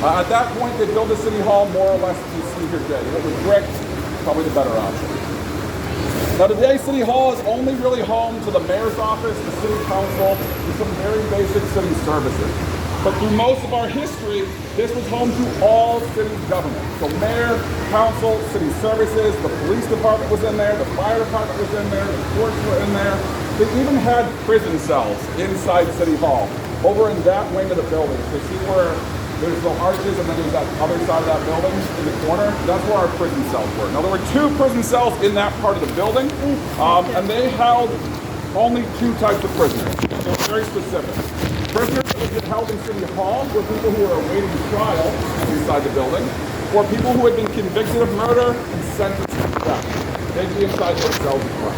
At that point, they built the city hall more or less as you see here today. It was brick, probably the better option. Now today, City Hall is only really home to the mayor's office, the city council, and some very basic city services. But through most of our history, this was home to all city government. So mayor, council, city services, the police department was in there, the fire department was in there, the courts were in there. They even had prison cells inside City Hall, over in that wing of the building. So see where there's the arches and then there's that other side of that building in the corner? That's where our prison cells were. Now there were 2 prison cells in that part of the building, and they held only 2 types of prisoners. So very specific. Prisoners that would get held in City Hall were people who were awaiting trial inside the building, or people who had been convicted of murder and sentenced to death. They'd be inside those cells as well.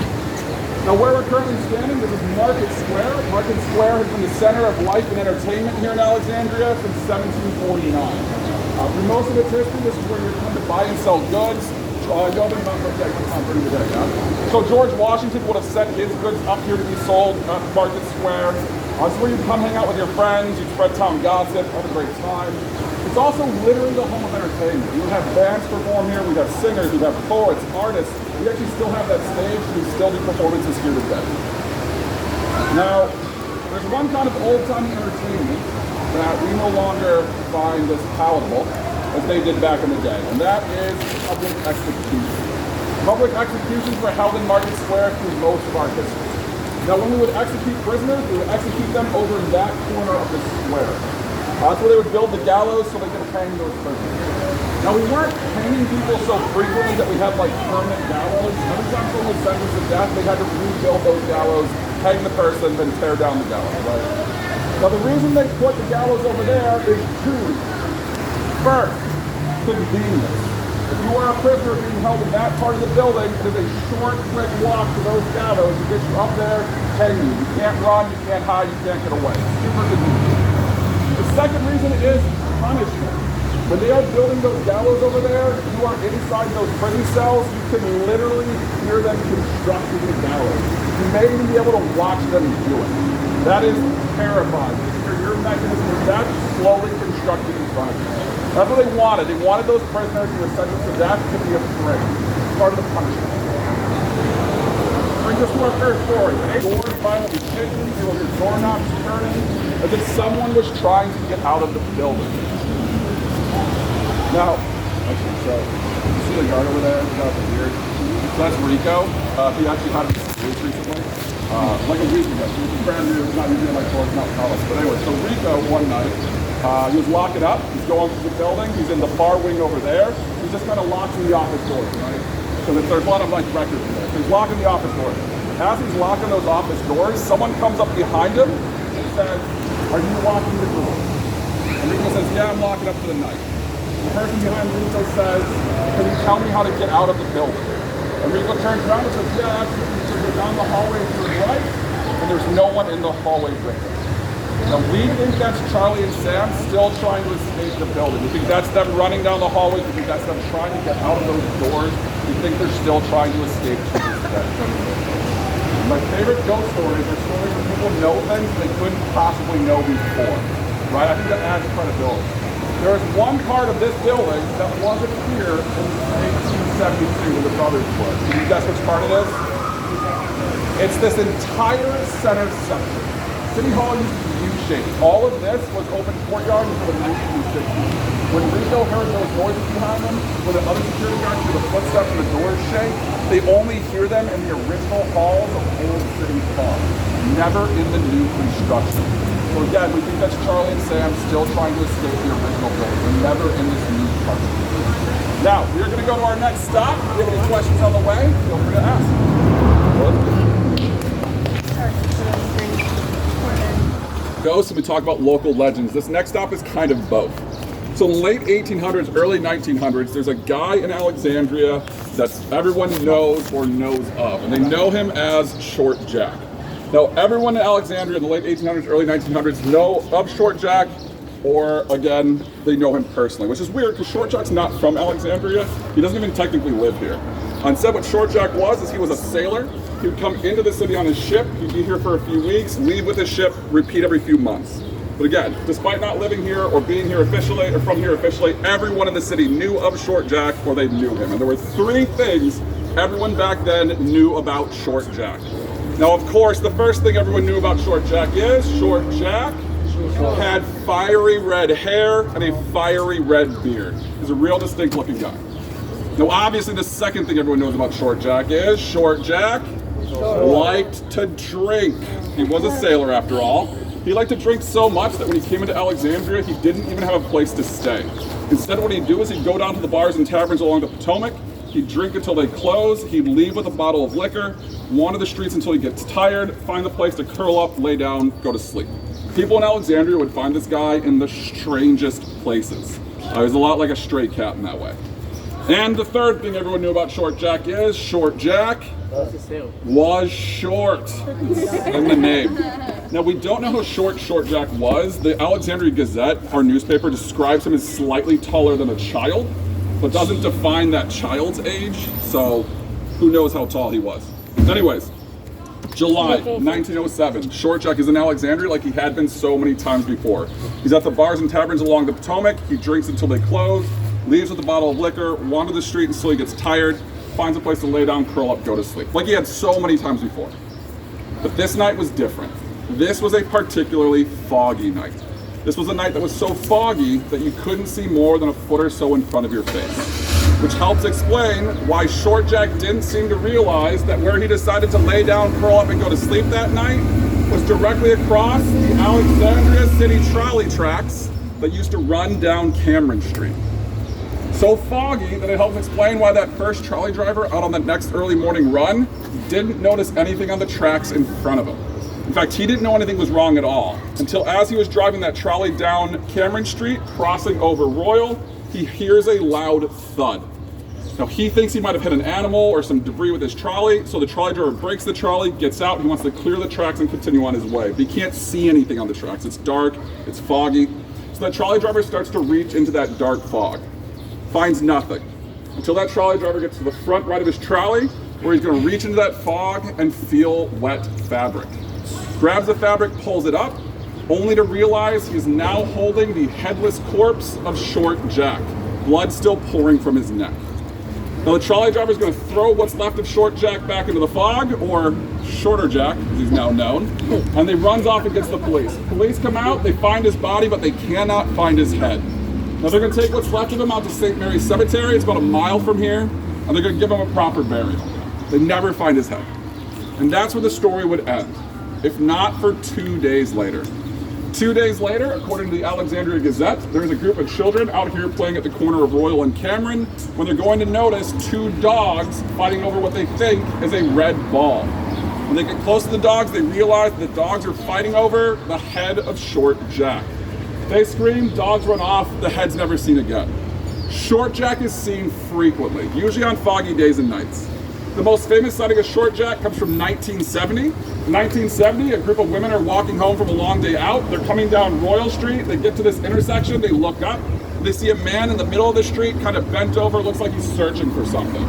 Now where we're currently standing, this is Market Square. Market Square has been the center of life and entertainment here in Alexandria since 1749. Through most of its history, this is where you come to buy and sell goods. So George Washington would have sent his goods up here to be sold at Market Square. It's where you'd come hang out with your friends, you'd spread town gossip, have a great time. It's also literally the home of entertainment. We would have bands perform here, we'd have singers, we'd have poets, artists. We actually still have that stage, we still do performances here today. Now, there's one kind of old-timey entertainment that we no longer find as palatable as they did back in the day, and that is public executions. Public executions were held in Market Square through most of our history. Now, when we would execute prisoners, we would execute them over in that corner of the square. That's where they would build the gallows so they could hang those prisoners. Now, we weren't hanging people so frequently that we had like permanent gallows. Every time someone was sentenced to death, they had to rebuild those gallows, hang the person, then tear down the gallows, right? Now, the reason they put the gallows over there is 2 reasons. First, convenience. If you are a prisoner being held in that part of the building, it is a short, quick walk to those gallows to get you up there, hang you. You can't run, you can't hide, you can't get away. Super convenient. The second reason is punishment. When they are building those gallows over there, you are inside those prison cells, you can literally hear them constructing the gallows. You may even be able to watch them do it. That is terrifying. You hear your mechanism of death slowly constructing in front of you. That's what they wanted. They wanted those prisoners who were sentenced to death to be afraid. Part of the punishment. Brings us to our third story. Doors finally hidden, there was a doorknobs turning, as if someone was trying to get out of the building. Now, actually, so you see the guard over there? That's weird. So that's Rico. He actually had a case recently, like a week ago. He was brand new, not using it like doors, not college. But anyway, so Rico one night, he was locking up. He's going to the building. He's in the far wing over there. He's just kind of locking the office doors, right? So there's a lot of like records in there. So he's locking the office doors. As he's locking those office doors, someone comes up behind him and says, "Are you locking the door?" And Rico says, "Yeah, I'm locking up for the night." The person behind Rico says, "Can you tell me how to get out of the building?" And Rico turns around and says, "Yeah, absolutely. So go down the hallway to the right, and there's no one in the hallway with them." Now, we think that's Charlie and Sam still trying to escape the building. We think that's them running down the hallway. We think that's them trying to get out of those doors. We think they're still trying to escape to this day. My favorite ghost stories are stories where people know things they couldn't possibly know before. Right? I think that adds credibility. There is one part of this building that wasn't here in 1872 when the brothers were. Can you guess which part it is? It's this entire center section. City Hall used to be U-shaped. All of this was open courtyard until the 1960s. When Rico heard those noises behind him, when the other security guards hear the footsteps and the doors shake, they only hear them in the original halls of old City Hall, never in the new construction. So again, we think that's Charlie and Sam still trying to escape the original building. They're never in this new part. Now, we're going to go to our next stop. If you have any questions on the way, feel free to ask. Ghosts, and we talk about local legends. This next stop is kind of both. So in the late 1800s, early 1900s, there's a guy in Alexandria that everyone knows or knows of, and they know him as Short Jack. Now, everyone in Alexandria in the late 1800s, early 1900s know of Short Jack, or again, they know him personally, which is weird because Short Jack's not from Alexandria. He doesn't even technically live here. Instead, what Short Jack was is he was a sailor. He would come into the city on his ship. He'd be here for a few weeks, leave with his ship, repeat every few months. But again, despite not living here or being here officially or from here officially, everyone in the city knew of Short Jack or they knew him. And there were three things everyone back then knew about Short Jack. Now, of course, the first thing everyone knew about Short Jack is Short Jack had fiery red hair and a fiery red beard. He's a real distinct looking guy. Now, obviously, the second thing everyone knows about Short Jack is Short Jack liked to drink. He was a sailor after all. He liked to drink so much that when he came into Alexandria, he didn't even have a place to stay. Instead, what he'd do is he'd go down to the bars and taverns along the Potomac. He'd drink until they closed. He'd leave with a bottle of liquor, wander the streets until he gets tired, find a place to curl up, lay down, go to sleep. People in Alexandria would find this guy in the strangest places. He was a lot like a stray cat in that way. And the third thing everyone knew about Short Jack is Short Jack was short in the name. Now, we don't know how short Jack was. The Alexandria Gazette, our newspaper, describes him as slightly taller than a child, but doesn't define that child's age, so who knows how tall he was. Anyways, July 1907, Short Jack is in Alexandria like he had been so many times before. He's at the bars and taverns along the Potomac. He drinks until they close, leaves with a bottle of liquor, wanders the street until he gets tired, finds a place to lay down, curl up, go to sleep, like he had so many times before. But this night was different. This was a particularly foggy night. This was a night that was so foggy that you couldn't see more than a foot or so in front of your face, which helps explain why Short Jack didn't seem to realize that where he decided to lay down, curl up, and go to sleep that night was directly across the Alexandria City trolley tracks that used to run down Cameron Street. So foggy that it helps explain why that first trolley driver out on that next early morning run didn't notice anything on the tracks in front of him. In fact, he didn't know anything was wrong at all until as he was driving that trolley down Cameron Street, crossing over Royal, he hears a loud thud. Now, he thinks he might have hit an animal or some debris with his trolley, so the trolley driver brakes the trolley, gets out, he wants to clear the tracks and continue on his way. But he can't see anything on the tracks. It's dark, it's foggy. So that trolley driver starts to reach into that dark fog. Finds nothing until that trolley driver gets to the front right of his trolley, where he's going to reach into that fog and feel wet fabric. Grabs the fabric, pulls it up, only to realize he's now holding the headless corpse of Short Jack, blood still pouring from his neck. Now the trolley driver is going to throw what's left of Short Jack back into the fog, or Shorter Jack, as he's now known, and he runs off and gets the police. Police come out, they find his body, but they cannot find his head. Now they're going to take what's left of him out to St. Mary's Cemetery. It's about a mile from here, and they're going to give him a proper burial. They never find his head. And that's where the story would end, if not for 2 days later. 2 days later, according to the Alexandria Gazette, there's a group of children out here playing at the corner of Royal and Cameron when they're going to notice two dogs fighting over what they think is a red ball. When they get close to the dogs, they realize the dogs are fighting over the head of Short Jack. They scream, dogs run off, the head's never seen again. Short Jack is seen frequently, usually on foggy days and nights. The most famous sighting of Short Jack comes from 1970. In 1970, a group of women are walking home from a long day out. They're coming down Royal Street. They get to this intersection. They look up. They see a man in the middle of the street, kind of bent over, looks like he's searching for something.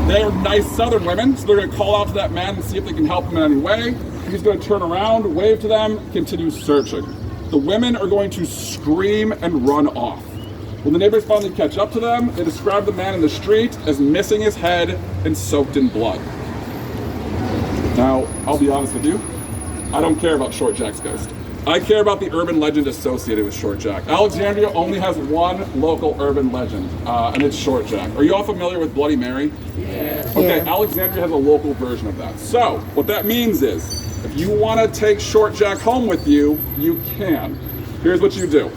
They're nice Southern women, so they're going to call out to that man and see if they can help him in any way. He's going to turn around, wave to them, continue searching. The women are going to scream and run off. When the neighbors finally catch up to them, they describe the man in the street as missing his head and soaked in blood. Now, I'll be honest with you, I don't care about Short Jack's ghost. I care about the urban legend associated with Short Jack. Alexandria only has one local urban legend, and it's Short Jack. Are you all familiar with Bloody Mary? Yeah. Okay, yeah. Alexandria has a local version of that. So, what that means is, if you want to take Short Jack home with you, you can. Here's what you do.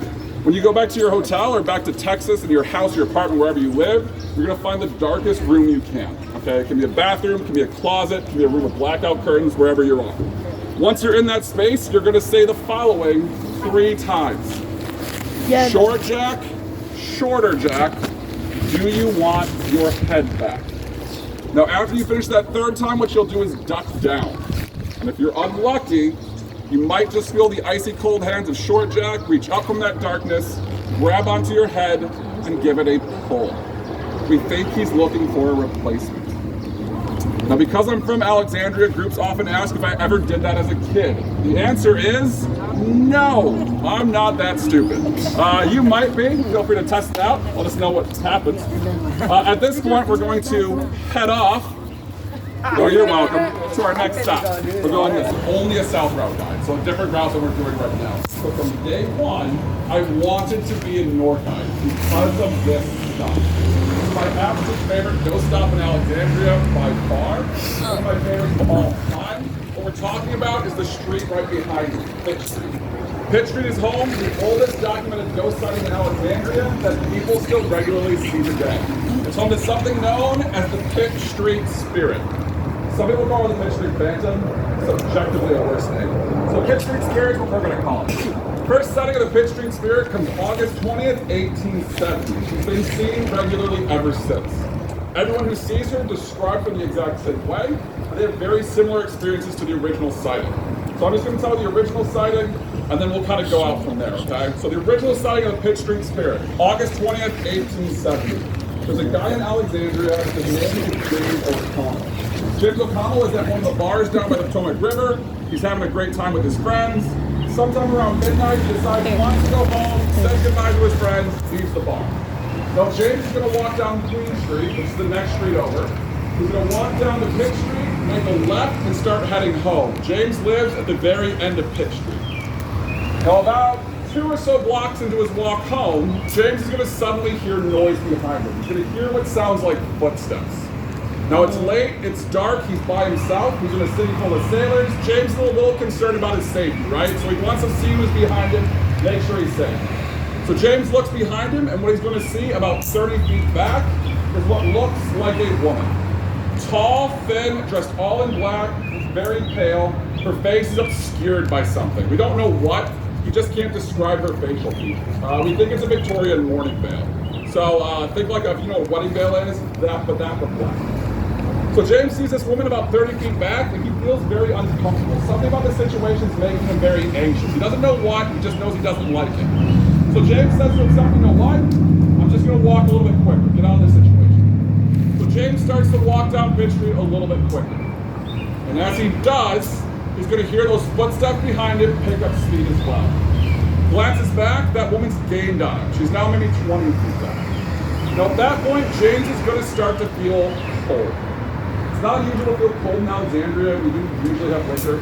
When you go back to your hotel or back to Texas in your house, your apartment, wherever you live, you're going to find the darkest room you can. Okay, it can be a bathroom, it can be a closet, it can be a room with blackout curtains, wherever you're on. Once you're in that space, you're going to say the following 3 times. Yes. Short Jack, Shorter Jack, do you want your head back? Now, after you finish that 3rd time, what you'll do is duck down. And if you're unlucky, you might just feel the icy cold hands of Short Jack reach up from that darkness, grab onto your head, and give it a pull. We think he's looking for a replacement. Now, because I'm from Alexandria, groups often ask if I ever did that as a kid. The answer is No, I'm not that stupid. You might be. Feel free to test it out. Let us know what happens. At this point, we're going to head off. Oh, you're welcome. To our next stop. We're going only a south route guide, so a different route than we're doing right now. So from day one, I wanted to be in North Guide because of this stop. This is my absolute favorite ghost stop in Alexandria by far. One of my favorites of all time. What we're talking about is the street right behind Pitt Street. Pitt Street is home to the oldest documented ghost sighting in Alexandria that people still regularly see today. It's home to something known as the Pitt Street Spirit. Some people call it the Pitt Street Phantom. It's objectively a worse name. So Pitt Street Spirit is what we're going to call it. First sighting of the Pitt Street Spirit comes August 20th, 1870. She's been seen regularly ever since. Everyone who sees her describes her the exact same way, and they have very similar experiences to the original sighting. So I'm just going to tell you the original sighting, and then we'll kind of go out from there, okay? So the original sighting of the Pitt Street Spirit, August 20th, 1870. There's a guy in Alexandria, his name is James O'Connell. James O'Connell is at one of the bars down by the Potomac River. He's having a great time with his friends. Sometime around midnight, he decides he wants to go home, says goodbye to his friends, leaves the bar. Now James is going to walk down Queen Street, which is the next street over. He's going to walk down to Pitt Street, make a left, and start heading home. James lives at the very end of Pitt Street. Now about 2 or so blocks into his walk home, James is going to suddenly hear noise behind him. He's going to hear what sounds like footsteps. Now it's late, it's dark, he's by himself, he's in a city full of sailors. James is a little concerned about his safety, right? So he wants to see who's behind him, make sure he's safe. So James looks behind him, and what he's going to see about 30 feet back is what looks like a woman. Tall, thin, dressed all in black, very pale. Her face is obscured by something. We don't know what, you just can't describe her facial features. We think it's a Victorian mourning veil. So think like a, you know what a wedding veil is, that but black. So James sees this woman about 30 feet back, and he feels very uncomfortable. Something about the situation is making him very anxious. He doesn't know what, he just knows he doesn't like it. So James says to himself, you know what? I'm just going to walk a little bit quicker, get out of this situation. So James starts to walk down Pitt Street a little bit quicker. And as he does, he's going to hear those footsteps behind him pick up speed as well. Glances back, that woman's gained on him. She's now maybe 20 feet back. Now at that point, James is going to start to feel cold. It's not usual to feel cold in Alexandria. We do usually have winter.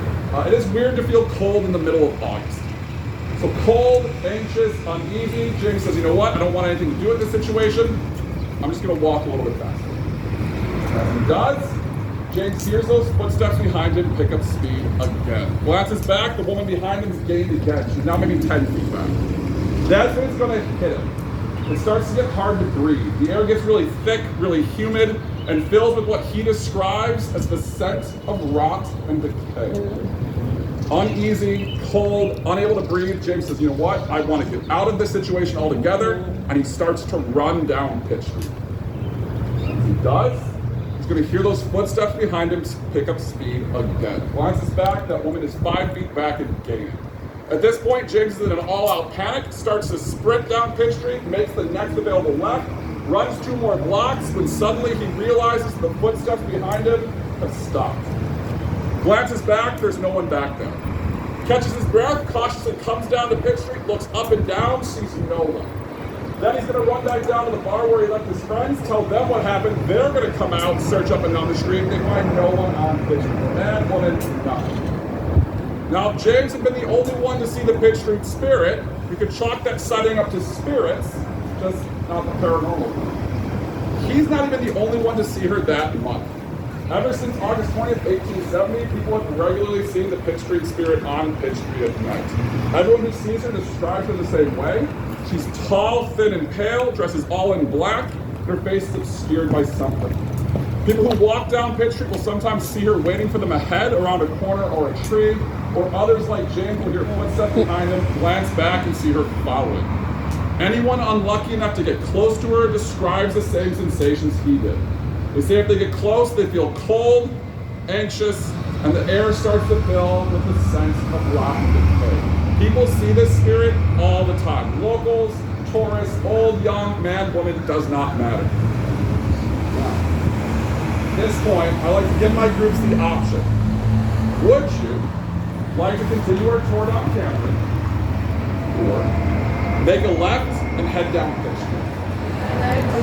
It is weird to feel cold in the middle of August. So cold, anxious, uneasy. James says, you know what? I don't want anything to do with this situation. I'm just going to walk a little bit faster. As he does, James hears those footsteps behind him pick up speed again. Glances back, the woman behind him is gained again. She's now maybe 10 feet back. That's when it's going to hit him. It starts to get hard to breathe. The air gets really thick, really humid, and fills with what he describes as the scent of rot and decay. Uneasy, cold, unable to breathe, James says, you know what? I want to get out of this situation altogether, and he starts to run down Pitt Street. As he does, he's going to hear those footsteps behind him pick up speed again. Glances back, that woman is 5 feet back and gaining. At this point, James is in an all-out panic, starts to sprint down Pitt Street, makes the next available left, runs 2 more blocks, when suddenly he realizes the footsteps behind him have stopped. Glances back, there's no one back there. Catches his breath, cautiously comes down to Pitt Street, looks up and down, sees no one. Then he's going to run back down to the bar where he left his friends, tell them what happened. They're going to come out, search up and down the street. They find no one on Pitt Street. Man, woman, nothing. Now, if James had been the only one to see the Pitt Street Spirit, we could chalk that sighting up to spirits, just not the paranormal one. He's not even the only one to see her that month. Ever since August 20th, 1870, people have regularly seen the Pitt Street Spirit on Pitt Street at night. Everyone who sees her describes her the same way. She's tall, thin, and pale, dresses all in black, and her face is obscured by something. People who walk down Pitt Street will sometimes see her waiting for them ahead, around a corner or a tree, or others like James will hear footsteps behind them, glance back, and see her following. Anyone unlucky enough to get close to her describes the same sensations he did. They say if they get close, they feel cold, anxious, and the air starts to fill with the sense of rot and decay. People see this spirit all the time. Locals, tourists, old, young, man, woman, does not matter. Now, at this point, I like to give my groups the option. Would you like to continue our tour down Camden? 4. Make a left and head down 5th Street.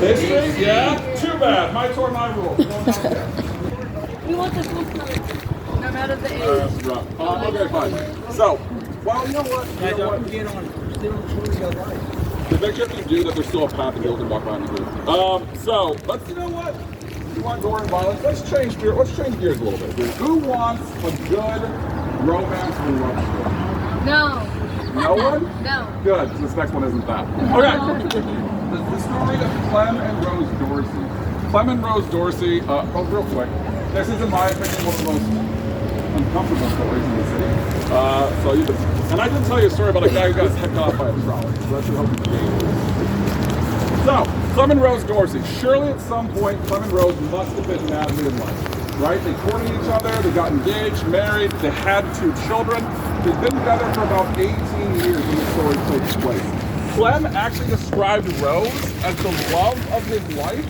5th Street? Yeah? Too bad. My tour, my rules. Going down We want the full color, no matter the age. rough. Okay, fine. So, well, you know what? You know what? Get on. Still showing your life. To make sure if you do that, there's still a path and people can walk behind the group. So, let's, you know what? You want gore and violence? Let's change gears a little bit. Who wants a good romance or love story? No. No one? No. Good. So this next one isn't that. Okay. The story of Clem and Rose Dorsey. Clem and Rose Dorsey, real quick. This is, in my opinion, one of the most uncomfortable stories in the city. And I did tell you a story about a guy who got his head cut off by a trolley. So that should help you gain. So, Clem and Rose Dorsey. Surely at some point, Clem and Rose must have been madly in love, right? They courted each other, they got engaged, married, they had 2 children. They've been together for about 18 years when the story takes place. Clem actually described Rose as the love of his life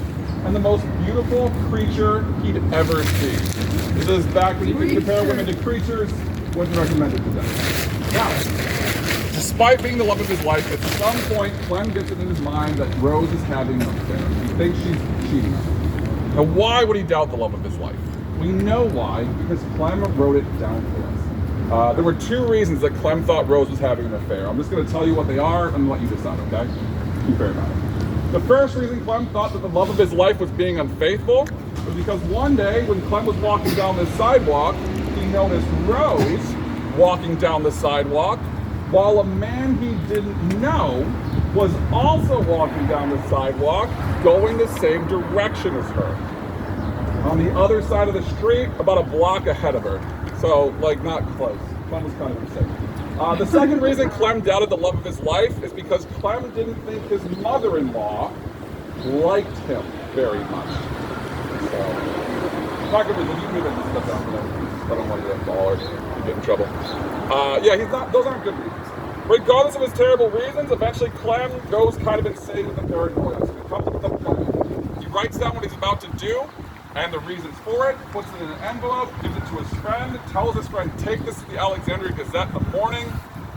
and the most beautiful creature he'd ever seen. This is back when you could compare women to creatures, wasn't recommended to them. Now, despite being the love of his life, at some point, Clem gets it in his mind that Rose is having an affair. He thinks she's cheating on him. Now, why would he doubt the love of his life? We know why, because Clem wrote it down for us. There were 2 reasons that Clem thought Rose was having an affair. I'm just going to tell you what they are and let you decide, okay? Be fair about it. The first reason Clem thought that the love of his life was being unfaithful was because one day when Clem was walking down the sidewalk, he noticed Rose walking down the sidewalk, while a man he didn't know was also walking down the sidewalk, going the same direction as her. On the other side of the street, about a block ahead of her. So, like, not close. Clem was kind of insane. The second reason Clem doubted the love of his life is because Clem didn't think his mother-in-law liked him very much. So, not gonna you can even step down for that. I don't want you to fall or get in trouble. Yeah, he's not. Those aren't good reasons. Regardless of his terrible reasons, eventually Clem goes kind of insane with the paranoia. So he comes up with a plan. He writes down what he's about to do and the reasons for it, puts it in an envelope, gives it to his friend, tells his friend, take this to the Alexandria Gazette in the morning,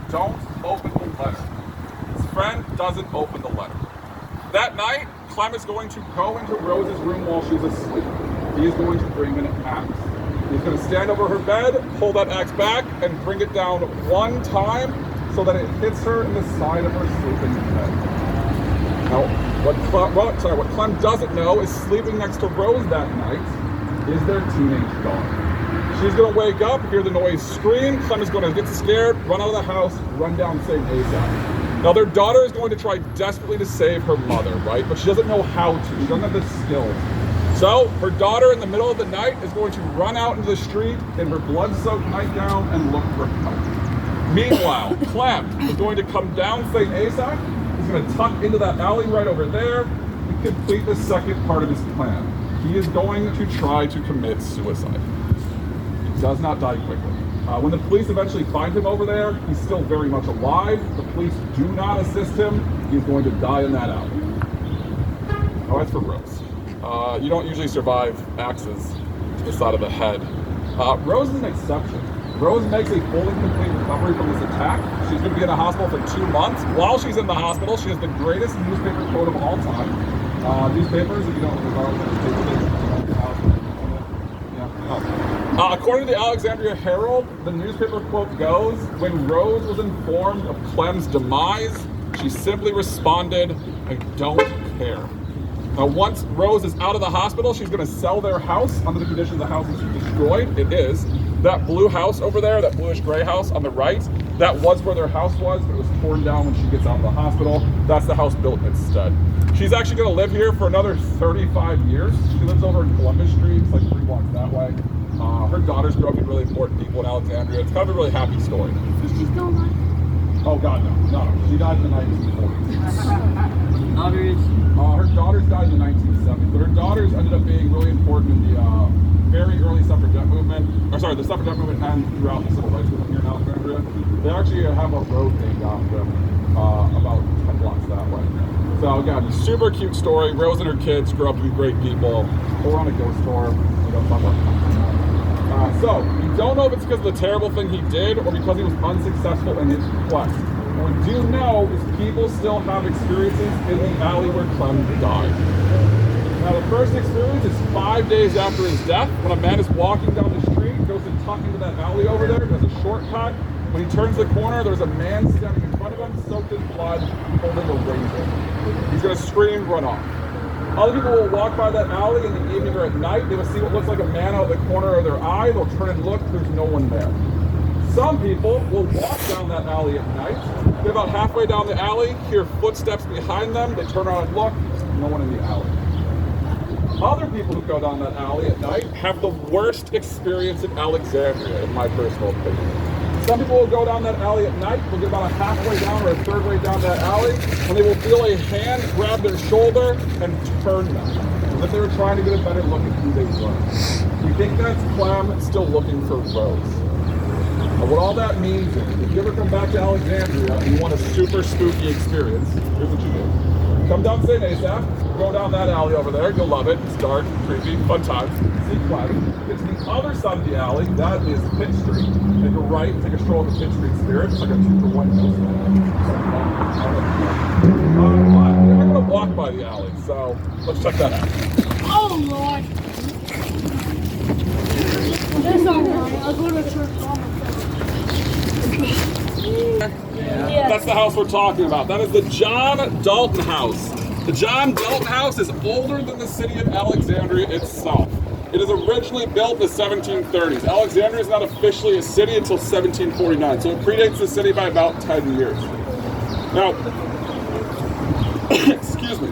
don't open the letter. His friend doesn't open the letter. That night, Clem is going to go into Rose's room while she's asleep. He is going to bring an axe. He's going to stand over her bed, pull that axe back, and bring it down one time so that it hits her in the side of her sleeping bed. Now, what Clem doesn't know is sleeping next to Rose that night is their teenage daughter. She's going to wake up, hear the noise, scream. Clem is going to get scared, run out of the house, run down St. ASAP. Now, their daughter is going to try desperately to save her mother, right? But she doesn't know how to. She doesn't have the skills. So, her daughter in the middle of the night is going to run out into the street in her blood-soaked nightgown and look for help. Meanwhile, Clem is going to come down St. ASAP. He's going to tuck into that alley right over there and complete the second part of his plan. He is going to try to commit suicide. He does not die quickly. When the police eventually find him over there, he's still very much alive. The police do not assist him. He's going to die in that alley. Now, as for Rose, you don't usually survive axes to the side of the head. Rose is an exception. Rose makes a full and complete recovery from this attack. She's going to be in a hospital for 2 months. While she's in the hospital, she has the greatest newspaper quote of all time. Newspapers, if you don't know, according to the Alexandria Herald, the newspaper quote goes, when Rose was informed of Clem's demise, she simply responded, I don't care. Now, once Rose is out of the hospital, she's going to sell their house under the condition the house is destroyed. It is. That blue house over there, that bluish gray house on the right, that was where their house was, but it was torn down when she gets out of the hospital. That's the house built instead. She's actually going to live here for another 35 years. She lives over in Columbus Street. It's like 3 blocks that way. Her daughters grew up with really important people in Alexandria. It's kind of a really happy story. Is she still alive? Oh, God, no. She died in the 1940s. Daughters? Her daughters died in the 1970s, but her daughters ended up being really important in the very early suffragette movement. The suffragette movement and throughout the civil rights movement here in Alexandria. They actually have a road named after them about 10 blocks that way. So again, super cute story. Rose and her kids grew up to be great people. We're on a ghost tour. We don't talk about So, we don't know if it's because of the terrible thing he did or because he was unsuccessful in his quest. What we do know is people still have experiences in the alley where Clem died. Now, the first experience is 5 days after his death, when a man is walking down the street, goes to tuck into that alley over there, does a shortcut. When he turns the corner, there's a man standing in front of him, soaked in blood, holding a razor. He's going to scream, run off. Other people will walk by that alley in the evening or at night. They will see what looks like a man out of the corner of their eye. They'll turn and look. There's no one there. Some people will walk down that alley at night, get about halfway down the alley, hear footsteps behind them. They turn around and look. There's no one in the alley. Other people who go down that alley at night have the worst experience in Alexandria, in my personal opinion. Some people will go down that alley at night, they'll get about a halfway down or a third way down that alley, and they will feel a hand grab their shoulder and turn them, as if they were trying to get a better look at who they were. We think that's Clem still looking for Rose. And what all that means is, if you ever come back to Alexandria and you want a super spooky experience, here's what you do. Come down St. Asaph, go down that alley over there, you'll love it. It's dark, creepy, fun time. See Clem. Get to the other side of the alley, that is Pitt Street. Take a right, take a stroll of the Pitt Street Spirit. It's like a 2-for-1 deal. We're going to walk by the alley, so let's check that out. Oh, Lord. That's all right. I'll go to church all yeah. That's the house we're talking about. That is the John Dalton House. The John Dalton House is older than the city of Alexandria itself. It is originally built in the 1730s. Alexandria is not officially a city until 1749, so it predates the city by about 10 years. Now, excuse me,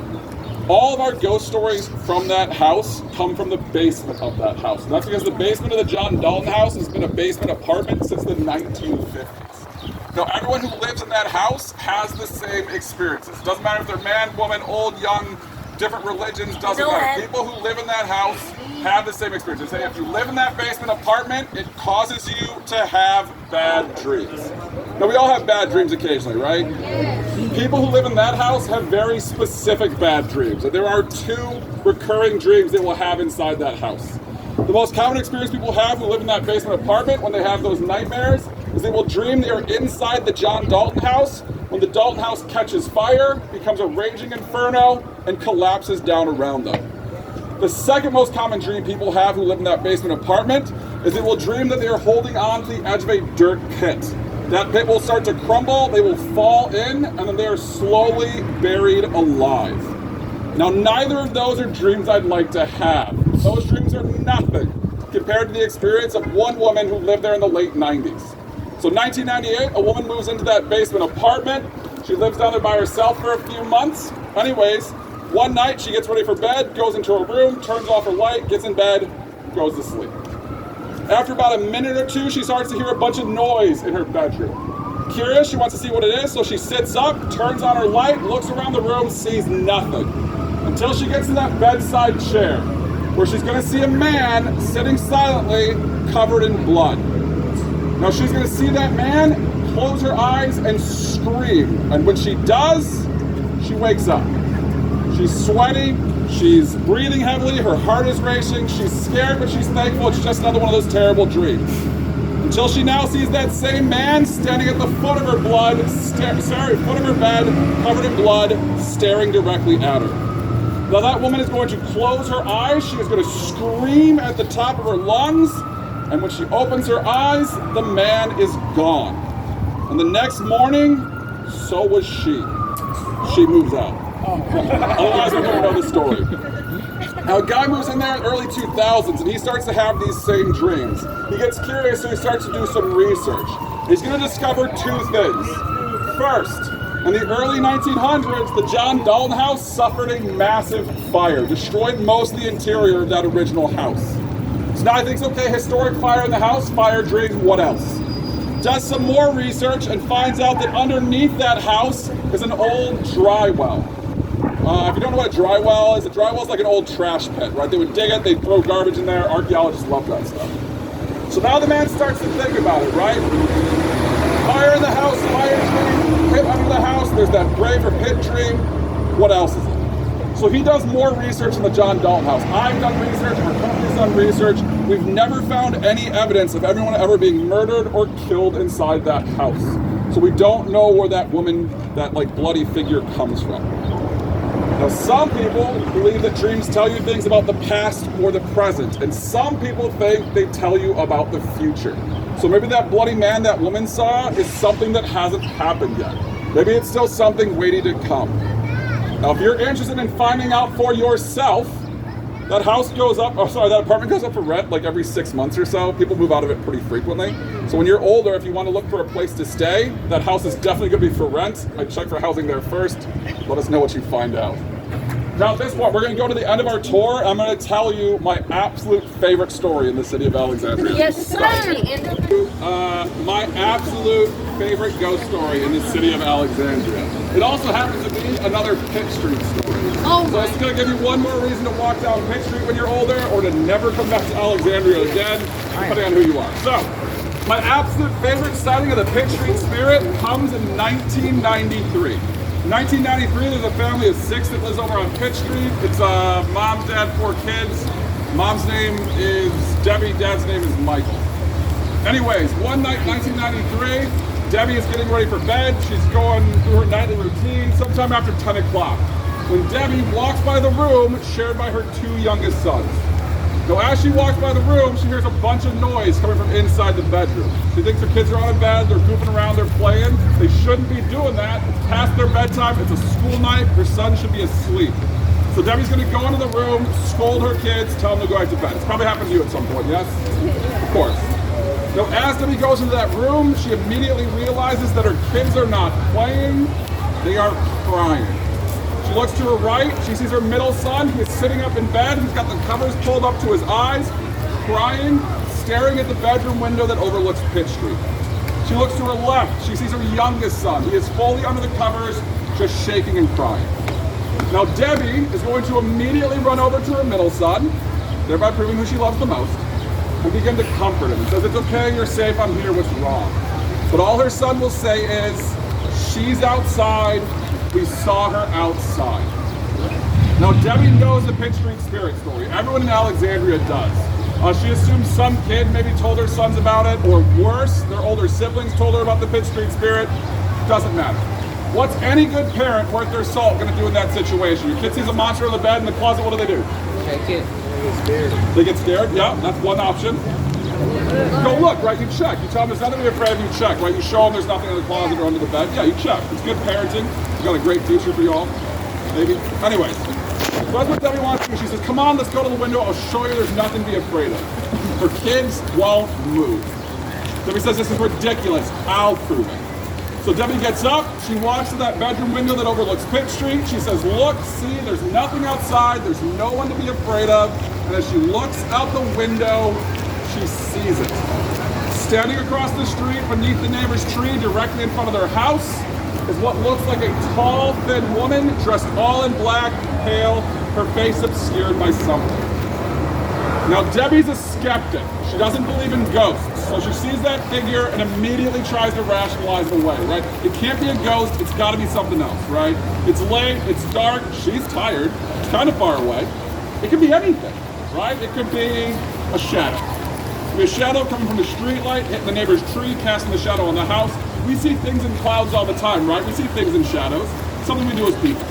all of our ghost stories from that house come from the basement of that house. And that's because the basement of the John Dalton House has been a basement apartment since the 1950s. Now, everyone who lives in that house has the same experiences. Doesn't matter if they're man, woman, old, young, different religions, doesn't matter. People who live in that house have the same experiences. Say, if you live in that basement apartment, it causes you to have bad dreams. Now, we all have bad dreams occasionally, right? People who live in that house have very specific bad dreams. And there are 2 recurring dreams they will have inside that house. The most common experience people have who live in that basement apartment when they have those nightmares is they will dream they are inside the John Dalton House when the Dalton House catches fire, becomes a raging inferno, and collapses down around them. The second most common dream people have who live in that basement apartment is they will dream that they are holding on to the edge of a dirt pit. That pit will start to crumble, they will fall in, and then they are slowly buried alive. Now, neither of those are dreams I'd like to have. Those dreams are nothing compared to the experience of one woman who lived there in the late 90s. So 1998, a woman moves into that basement apartment. She lives down there by herself for a few months. Anyways, one night she gets ready for bed, goes into her room, turns off her light, gets in bed, goes to sleep. After about a minute or 2, she starts to hear a bunch of noise in her bedroom. Curious, she wants to see what it is, so she sits up, turns on her light, looks around the room, sees nothing. Until she gets to that bedside chair, where she's going to see a man sitting silently, covered in blood. Now she's going to see that man, close her eyes, and scream. And when she does, she wakes up. She's sweaty, she's breathing heavily, her heart is racing, she's scared, but she's thankful it's just another one of those terrible dreams. Until she now sees that same man standing at the foot of her foot of her bed, covered in blood, staring directly at her. Now that woman is going to close her eyes, she is going to scream at the top of her lungs, and when she opens her eyes, the man is gone. And the next morning, so was she. She moves out. Otherwise, we wouldn't know the story. Now, a guy moves in there in the early 2000s, and he starts to have these same dreams. He gets curious, so he starts to do some research. He's going to discover 2 things. First, in the early 1900s, the John Dalton House suffered a massive fire, destroyed most of the interior of that original house. So now he thinks, okay, historic fire in the house, fire dreams, what else? Does some more research and finds out that underneath that house is an old dry well. If you don't know what a dry well is like an old trash pit, right? They would dig it, they'd throw garbage in there, archaeologists love that stuff. So now the man starts to think about it, right? Fire in the house, fire dream, pit under the house, there's that grave or pit dream, what else is it? So he does more research in the John Dalton House. I've done research, our company's done research. We've never found any evidence of anyone ever being murdered or killed inside that house. So we don't know where that woman, that like bloody figure comes from. Now some people believe that dreams tell you things about the past or the present, and some people think they tell you about the future. So maybe that bloody man that woman saw is something that hasn't happened yet. Maybe it's still something waiting to come. Now if you're interested in finding out for yourself, that apartment goes up for rent like every 6 months or so. People move out of it pretty frequently. So when you're older, if you want to look for a place to stay, that house is definitely going to be for rent. I'd check for housing there first. Let us know what you find out. Now at this point, we're going to go to the end of our tour. I'm going to tell you my absolute favorite story in the city of Alexandria. Yes, sir. My absolute favorite ghost story in the city of Alexandria. It also happens to be another Pitt Street story. Oh So it's going to give you one more reason to walk down Pitt Street when you're older, or to never come back to Alexandria again, depending on who you are. So, my absolute favorite sighting of the Pitt Street Spirit comes in 1993. In 1993, there's a family of 6 that lives over on Pitt Street. It's mom, dad, 4 kids. Mom's name is Debbie, dad's name is Michael. Anyways, one night, 1993, Debbie is getting ready for bed. She's going through her nightly routine sometime after 10 o'clock. When Debbie walks by the room shared by her 2 youngest sons. Now as she walks by the room, she hears a bunch of noise coming from inside the bedroom. She thinks her kids are out of bed, they're goofing around, they're playing. They shouldn't be doing that. It's past their bedtime, it's a school night, her son should be asleep. So Debbie's gonna go into the room, scold her kids, tell them to go back to bed. It's probably happened to you at some point, yes? Of course. Now as Debbie goes into that room, she immediately realizes that her kids are not playing, they are crying. She looks to her right, she sees her middle son. He is sitting up in bed, he's got the covers pulled up to his eyes, crying, staring at the bedroom window that overlooks Pitt Street. She looks to her left, she sees her youngest son. He is fully under the covers, just shaking and crying. Now Debbie is going to immediately run over to her middle son, thereby proving who she loves the most, and begin to comfort him and says, "It's okay, you're safe, I'm here, what's wrong?" But all her son will say is, "She's outside, we saw her outside." Now Debbie knows the Pitt Street Spirit story. Everyone in Alexandria does. She assumes some kid maybe told her sons about it, or worse, their older siblings told her about the Pitt Street Spirit. Doesn't matter. What's any good parent worth their salt going to do in that situation? Your kid sees a monster in the bed in the closet, what do? Check it. They get scared? Yeah, that's one option. Go look, right? You check. You tell them there's nothing to be afraid of, you check, right? You show them there's nothing in the closet or under the bed. Yeah, you check. It's good parenting. You got a great future for y'all. Maybe. Anyways, so that's what Debbie wants to do. She says, "Come on, let's go to the window. I'll show you there's nothing to be afraid of." Her kids won't move. Debbie says, "This is ridiculous. I'll prove it." So Debbie gets up, she walks to that bedroom window that overlooks Pitt Street. She says, "Look, see, there's nothing outside. There's no one to be afraid of." And as she looks out the window, she sees it. Standing across the street beneath the neighbor's tree directly in front of their house is what looks like a tall, thin woman dressed all in black, pale, her face obscured by something. Now Debbie's a skeptic. She doesn't believe in ghosts. So she sees that figure and immediately tries to rationalize it away, right? It can't be a ghost, it's gotta be something else, right? It's late, it's dark, she's tired, it's kind of far away. It could be anything, right? It could be a shadow. It could be a shadow coming from the street light, hitting the neighbor's tree, casting the shadow on the house. We see things in clouds all the time, right? We see things in shadows. Something we do as people.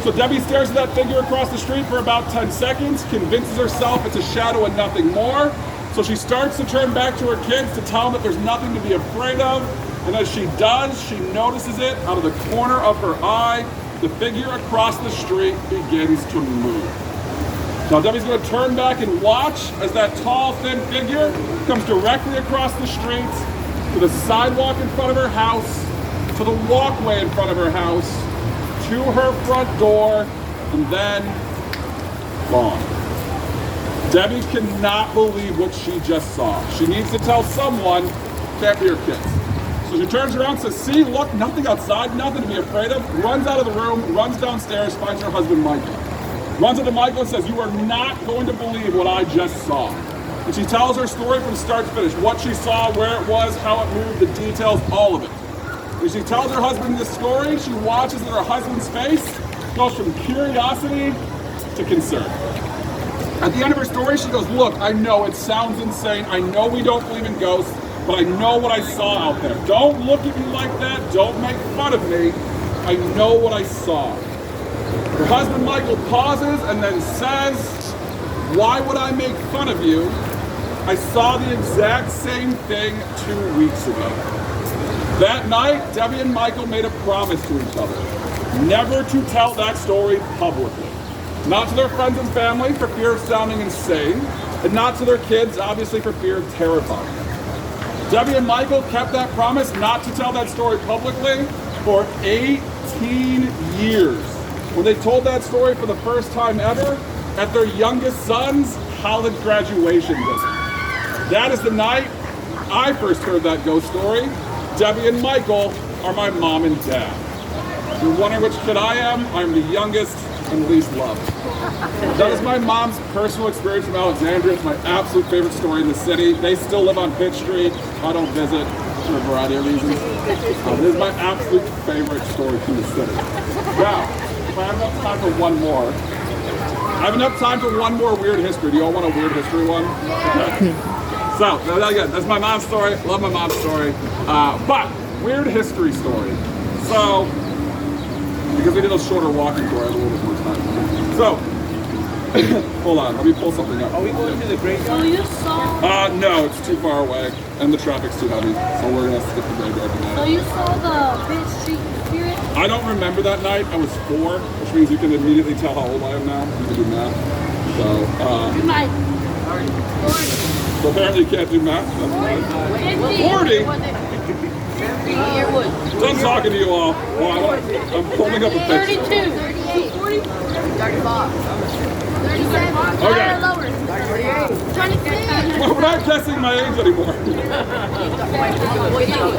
So Debbie stares at that figure across the street for about 10 seconds, convinces herself it's a shadow and nothing more. So she starts to turn back to her kids to tell them that there's nothing to be afraid of. And as she does, she notices it out of the corner of her eye. The figure across the street begins to move. Now Debbie's going to turn back and watch as that tall, thin figure comes directly across the street to the sidewalk in front of her house, to the walkway in front of her house, to her front door, and then gone. Debbie cannot believe what she just saw. She needs to tell someone, can't be her kids. So she turns around and says, "See, look, nothing outside, nothing to be afraid of," runs out of the room, runs downstairs, finds her husband Michael. Runs into Michael and says, "You are not going to believe what I just saw." And she tells her story from start to finish, what she saw, where it was, how it moved, the details, all of it. When she tells her husband this story, she watches that her husband's face goes from curiosity to concern. At the end of her story, she goes, "Look, I know it sounds insane. I know we don't believe in ghosts, but I know what I saw out there. Don't look at me like that. Don't make fun of me. I know what I saw. Her husband Michael pauses and then says, "Why would I make fun of you? I saw the exact same thing 2 weeks ago." That night, Debbie and Michael made a promise to each other, never to tell that story publicly. Not to their friends and family for fear of sounding insane, and not to their kids, obviously for fear of terrifying them. Debbie and Michael kept that promise not to tell that story publicly for 18 years. When they told that story for the first time ever at their youngest son's college graduation visit. That is the night I first heard that ghost story. Debbie and Michael are my mom and dad. If you're wondering which kid I am, I'm the youngest and least loved. That is my mom's personal experience from Alexandria. It's my absolute favorite story in the city. They still live on Pitt Street. I don't visit for a variety of reasons. This is my absolute favorite story from the city. Now, if I have enough time for one more, I have enough time for one more weird history. Do you all want a weird history one? Okay. So, again, that's my mom's story. Love my mom's story. But, weird history story. So, because we did a shorter walking tour, I have a little bit more time. So, hold on, let me pull something up. Are we going to the graveyard? So you saw. No, it's too far away, and the traffic's too heavy, so we're gonna skip the graveyard So tonight. you saw the Pitt Street spirit. I don't remember that night. I was 4, which means you can immediately tell how old I am now. You can do math. So, You might. so apparently you can't do math. That's fine. 40? Done talking to you all. Well, I'm pulling up a picture. 32. 40. 37. Okay. Lower. 26. Well, we're not guessing my age anymore.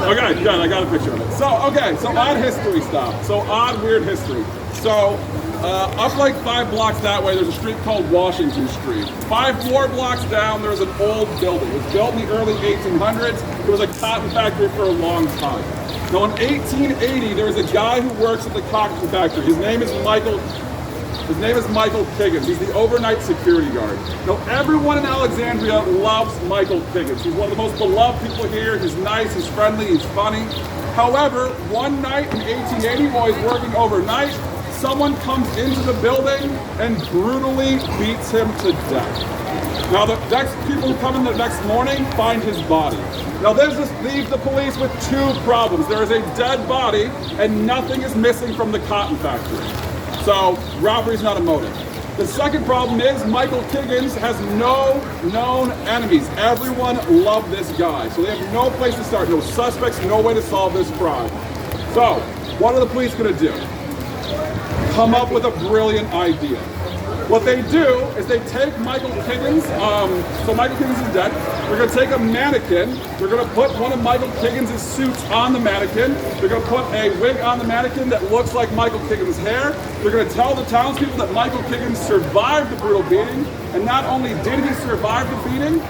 Okay, good. I got a picture of it. So odd history stuff. So odd, weird history. So up like 5 blocks that way, there's a street called Washington Street. 5 more blocks down, there's an old building. It was built in the early 1800s. It was a cotton factory for a long time. Now in 1880, there was a guy who works at the cotton factory. His name is Michael Kiggins. He's the overnight security guard. Now, everyone in Alexandria loves Michael Kiggins. He's one of the most beloved people here. He's nice, he's friendly, he's funny. However, one night in 1880, while he's working overnight, someone comes into the building and brutally beats him to death. Now, the next people who come in the next morning find his body. Now, this leaves the police with 2 problems. There is a dead body, and nothing is missing from the cotton factory. So, robbery is not a motive. The second problem is Michael Kiggins has no known enemies. Everyone loved this guy. So they have no place to start, no suspects, no way to solve this crime. So, what are the police going to do? Come up with a brilliant idea. What they do is they take Michael Kiggins, so Michael Kiggins is dead. They're going to take a mannequin. They're going to put one of Michael Kiggins' suits on the mannequin. They're going to put a wig on the mannequin that looks like Michael Kiggins' hair. They're going to tell the townspeople that Michael Kiggins survived the brutal beating. And not only did he survive the beating,